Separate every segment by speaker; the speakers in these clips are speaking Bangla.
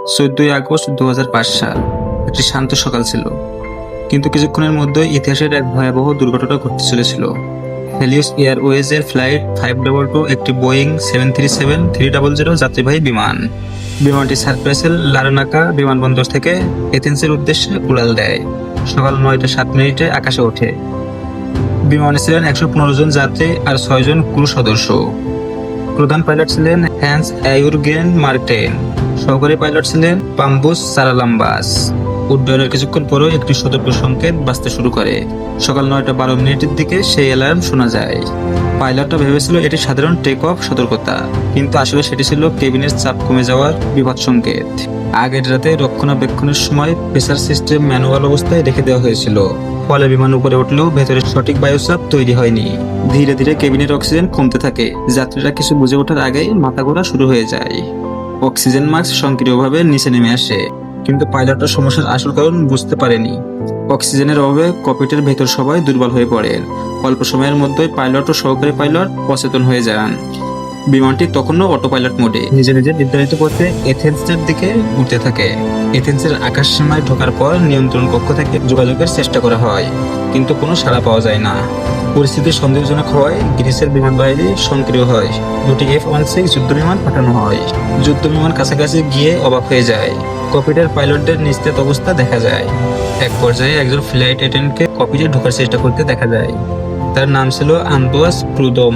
Speaker 1: 14 আগস্ট 2005 সাল একটি শান্ত সকাল ছিল, কিন্তু কিছুক্ষণের মধ্যে ইতিহাসের এক ভয়াবহ দুর্ঘটনা ঘটতে চলেছিল। হেলিওস এয়ারওয়েজের ফ্লাইট 522 একটি বোয়িং 737-300 যাত্রীবাহী বিমান। বিমানটি সার্প্রাইসেল লারনাকা বিমানবন্দর থেকে এথেন্সের উদ্দেশ্যে উড়াল দেয়। সকাল 9টা 7 মিনিটে আকাশে ওঠে। বিমানে ছিলেন 115 জন যাত্রী আর 6 জন ক্রু সদস্য। প্রধান পাইলট ছিলেন হ্যান্স অ্যায়ুরগেন মার্টেন, সহকারী পাইলট ছিলেন পাম্বুস সারালাম্বাস। উড্ডয়নের কিছুক্ষণ পরও একটি সতর্ক সংকেত বাজতে শুরু করে। সকাল 9টা 12 মিনিটের দিকে সেই অ্যালার্ম শোনা যায়। পাইলটরা ভেবেছিল এটি সাধারণ টেক অফ সতর্কতা, কিন্তু আসলে সেটি ছিল কেবিনের চাপ কমে যাওয়ার বিপদ সংকেত। আগের রাতে রক্ষণাবেক্ষণের সময় প্রেসার সিস্টেম ম্যানুয়াল অবস্থায় রেখে দেওয়া হয়েছিল, ফলে বিমান উপরে উঠলেও ভেতরে সঠিক বায়ুচাপ তৈরি হয়নি। ধীরে ধীরে কেবিনের অক্সিজেন কমতে থাকে। যাত্রীরা কিছু বুঝে ওঠার আগেই মাথা ঘোরা শুরু হয়ে যায়। অক্সিজেন মাস্ক সক্রিয়ভাবে নিচে নেমে আসে, কিন্তু পাইলটরা সমস্যার আসল কারণ বুঝতে পারেনি। অক্সিজেনের অভাবে ককপিটের ভেতর সবাই দুর্বল হয়ে পড়েন। অল্প সময়ের মধ্যেই পাইলট ও সহকারী পাইলট অচেতন হয়ে যান। বিমানটি তখনও অটো পাইলট মোডে নিজে নিজে নির্ধারিত পথে এথেন্সের দিকে উঠতে থাকে। এথেন্সের আকাশ সীমায় ঢোকার পর নিয়ন্ত্রণ কক্ষ থেকে যোগাযোগের চেষ্টা করা হয়, কিন্তু কোনো সাড়া পাওয়া যায় না। পরিস্থিতি সন্দেহজনক হওয়ায় গ্রিসের বিমান বাহিনী সক্রিয় হয়। দুটি F-16 যুদ্ধ বিমান পাঠানো হয়। যুদ্ধ বিমান কাছাকাছি গিয়ে অবাক হয়ে যায়। ককপিটের পাইলটদের নিস্তেজ অবস্থা দেখা যায়। এক পর্যায়ে একজন ফ্লাইট অ্যাটেন্ডেন্টকে ককপিটে ঢোকার চেষ্টা করতে দেখা যায়। তার নাম ছিল আন্দ্রেয়াস প্রুদম।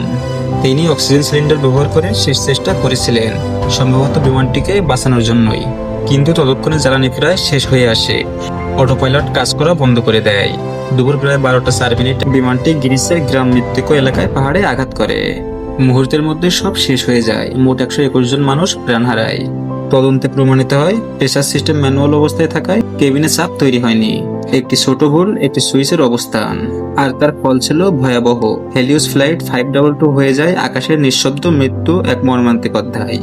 Speaker 1: তিনি অক্সিজেন সিলিন্ডার ব্যবহার করে শেষ চেষ্টা করেছিলেন, সম্ভবত বিমানটিকে বাঁচানোর জন্যই। কিন্তু ততক্ষণে জ্বালানি প্রায় শেষ হয়ে আসে। অটো পাইলট কাজ করা বন্ধ করে দেয়। দুপুর প্রায় 12টা 4 মিনিটে বিমানটি গ্রিসের গ্রাম মৃত্তিকা এলাকায় পাহাড়ে আঘাত করে। মুহূর্তের মধ্যে সব শেষ হয়ে যায়। মোট 121 জন মানুষ প্রাণ হারায়। তদন্তে প্রমাণিত হয় প্রেসার সিস্টেম ম্যানুয়াল অবস্থায় থাকায় কেবিনে চাপ তৈরি হয়নি। একটি ছোট ভুল, একটি সুইচের অবস্থান, আর তার ফল ছিল ভয়াবহ। হেলিওস ফ্লাইট 522 হয়ে যায় আকাশের নিঃশব্দ মৃত্যু, এক মর্মান্তিক অধ্যায়।